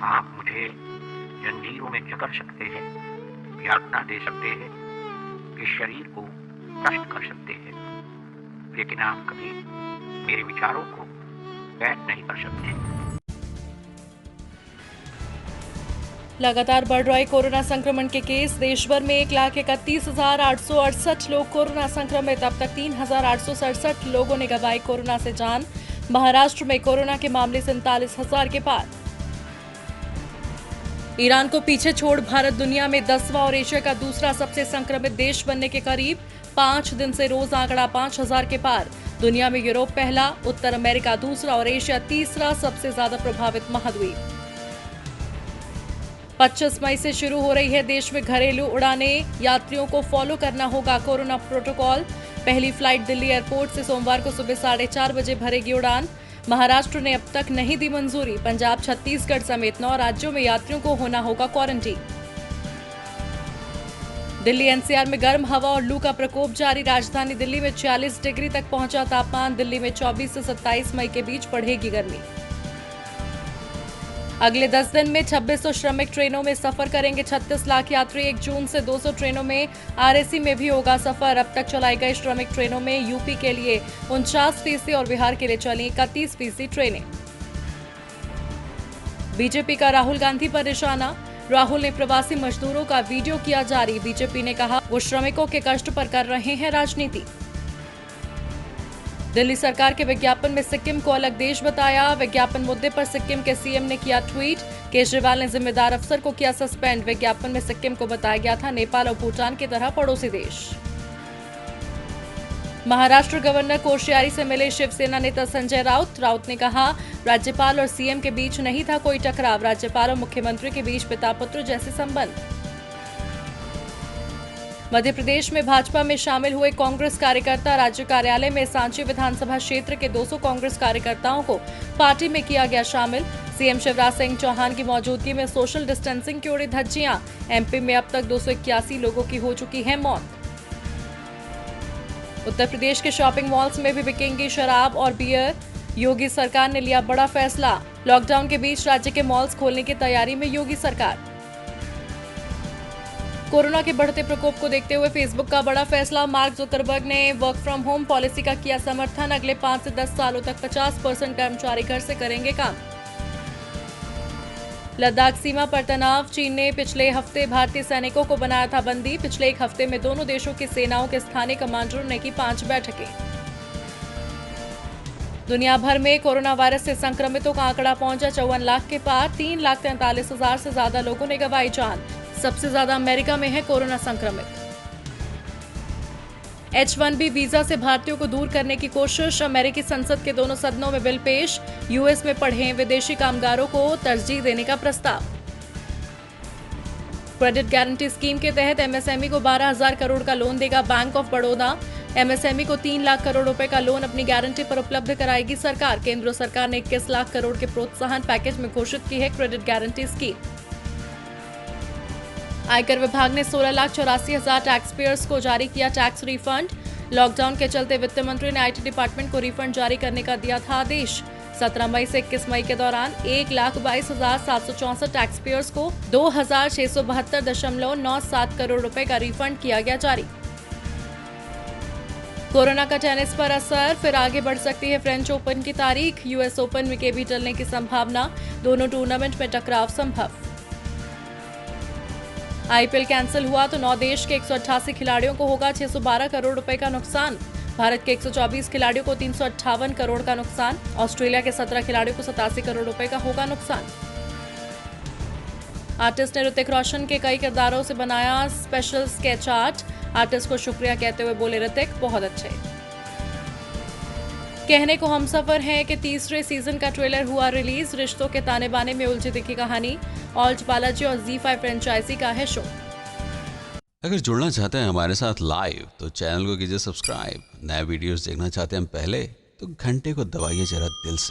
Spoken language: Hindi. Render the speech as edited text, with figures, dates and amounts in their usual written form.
आप मुझे जंजीरों में जकड़ सकते हैं, यातना दे सकते हैं, इस शरीर को कष्ट कर सकते हैं, लेकिन आप कभी मेरे विचारों को कैद नहीं कर सकते। लगातार बढ़ रहे कोरोना संक्रमण के केस। देश भर में 1,31,868 लोग कोरोना संक्रमित। अब तक 3,867 लोगों ने गंवाई कोरोना से जान। महाराष्ट्र में कोरोना के मामले 47,000 के पार। ईरान को पीछे छोड़ भारत दुनिया में 10वां और एशिया का दूसरा सबसे संक्रमित देश बनने के करीब। 5 दिन से रोज आंकड़ा 5,000 के पार। दुनिया में यूरोप पहला, उत्तर अमेरिका दूसरा और एशिया तीसरा सबसे ज्यादा प्रभावित महाद्वीप। 25 मई से शुरू हो रही है देश में घरेलू उड़ानें। यात्रियों को फॉलो करना होगा कोरोना प्रोटोकॉल। पहली फ्लाइट दिल्ली एयरपोर्ट से सोमवार को सुबह 4:30 बजे भरेगी उड़ान। महाराष्ट्र ने अब तक नहीं दी मंजूरी। पंजाब, छत्तीसगढ़ समेत 9 राज्यों में यात्रियों को होना होगा क्वारंटीन। दिल्ली एनसीआर में गर्म हवा और लू का प्रकोप जारी। राजधानी दिल्ली में 46 डिग्री तक पहुंचा तापमान। दिल्ली में 24 से 27 मई के बीच बढ़ेगी गर्मी। अगले 10 दिन में 2600 श्रमिक ट्रेनों में सफर करेंगे 36 लाख यात्री। 1 जून से 200 ट्रेनों में आरएसी में भी होगा सफर। अब तक चलाई गई श्रमिक ट्रेनों में यूपी के लिए 49% और बिहार के लिए चली 31% ट्रेनें। बीजेपी का राहुल गांधी पर निशाना। राहुल ने प्रवासी मजदूरों का वीडियो किया जारी। बीजेपी ने कहा वो श्रमिकों के कष्ट पर कर रहे हैं राजनीति। दिल्ली सरकार के विज्ञापन में सिक्किम को अलग देश बताया। विज्ञापन मुद्दे पर सिक्किम के सीएम ने किया ट्वीट। केजरीवाल ने जिम्मेदार अफसर को किया सस्पेंड। विज्ञापन में सिक्किम को बताया गया था नेपाल और भूटान की तरह पड़ोसी देश। महाराष्ट्र गवर्नर कोश्यारी से मिले शिवसेना नेता संजय राउत। राउत ने कहा राज्यपाल और सीएम के बीच नहीं था कोई टकराव। राज्यपाल और मुख्यमंत्री के बीच पिता पुत्र जैसे संबंध। मध्य प्रदेश में भाजपा में शामिल हुए कांग्रेस कार्यकर्ता। राज्य कार्यालय में सांची विधानसभा क्षेत्र के 200 कांग्रेस कार्यकर्ताओं को पार्टी में किया गया शामिल। सीएम शिवराज सिंह चौहान की मौजूदगी में सोशल डिस्टेंसिंग की उड़ी धज्जियां। एमपी में अब तक 281 लोगों की हो चुकी है मौत। उत्तर प्रदेश के शॉपिंग मॉल्स में भी बिकेंगी शराब और बियर। योगी सरकार ने लिया बड़ा फैसला। लॉकडाउन के बीच राज्य के मॉल्स खोलने की तैयारी में योगी सरकार। कोरोना के बढ़ते प्रकोप को देखते हुए फेसबुक का बड़ा फैसला। मार्क जुकरबर्ग ने वर्क फ्रॉम होम पॉलिसी का किया समर्थन। अगले 5 से 10 सालों तक 50% कर्मचारी घर से करेंगे काम। लद्दाख सीमा पर तनाव। चीन ने पिछले हफ्ते भारतीय सैनिकों को बनाया था बंदी। पिछले 1 हफ्ते में दोनों देशों की सेनाओं के स्थानीय कमांडरों ने की 5 बैठकें। दुनिया भर में कोरोना वायरस से संक्रमितों का आंकड़ा पहुंचा 54 लाख के पार। 3,43,000 से ज्यादा लोगों ने गंवाई जान। सबसे ज्यादा अमेरिका में है कोरोना संक्रमित। H-1B वीजा से भारतीयों को दूर करने की कोशिश। अमेरिकी संसद के दोनों सदनों में बिल पेश। यूएस में पढ़े विदेशी कामगारों को तरजीह देने का प्रस्ताव। क्रेडिट गारंटी स्कीम के तहत एमएसएमई को 12,000 करोड़ का लोन देगा बैंक ऑफ बड़ौदा। एमएसएमई को 3 लाख करोड़ रुपए का लोन अपनी गारंटी पर उपलब्ध कराएगी सरकार। केंद्र सरकार ने 21 लाख करोड़ के प्रोत्साहन पैकेज में घोषित की है क्रेडिट गारंटी स्कीम। आयकर विभाग ने 16,84,000 टैक्स पेयर्स को जारी किया टैक्स रिफंड। लॉकडाउन के चलते वित्त मंत्री ने आईटी डिपार्टमेंट को रिफंड जारी करने का दिया था आदेश। 17 मई से 21 मई के दौरान 1,22,764 टैक्स पेयर्स को 2,672.97 करोड़ रुपए का रिफंड किया गया जारी। कोरोना का टेनिस पर असर। फिर आगे बढ़ सकती है फ्रेंच ओपन की तारीख। यूएस ओपन में भी टलने की संभावना। दोनों टूर्नामेंट में टकराव संभव। आईपीएल कैंसिल हुआ तो 9 देश के 188 खिलाड़ियों को होगा 612 करोड़ रुपए का नुकसान। भारत के 124 खिलाड़ियों को 358 करोड़ का नुकसान। ऑस्ट्रेलिया के 17 खिलाड़ियों को 87 करोड़ रुपए का होगा नुकसान। आर्टिस्ट ने ऋतिक रोशन के कई किरदारों से बनाया स्पेशल स्केच आर्ट। आर्टिस्ट को शुक्रिया कहते हुए बोले ऋतिक बहुत अच्छे। कहने को हमसफर हैं कि तीसरे सीजन का ट्रेलर हुआ रिलीज। रिश्तों के ताने बाने में उलझी दिखी कहानी। ऑल्ट बालाजी और ZEE5 फ्रेंचाइजी का है शो। अगर जुड़ना चाहते हैं हमारे साथ लाइव तो चैनल को कीजिए सब्सक्राइब। नए वीडियोस देखना चाहते हैं पहले तो घंटे को दबाइए जरा दिल से।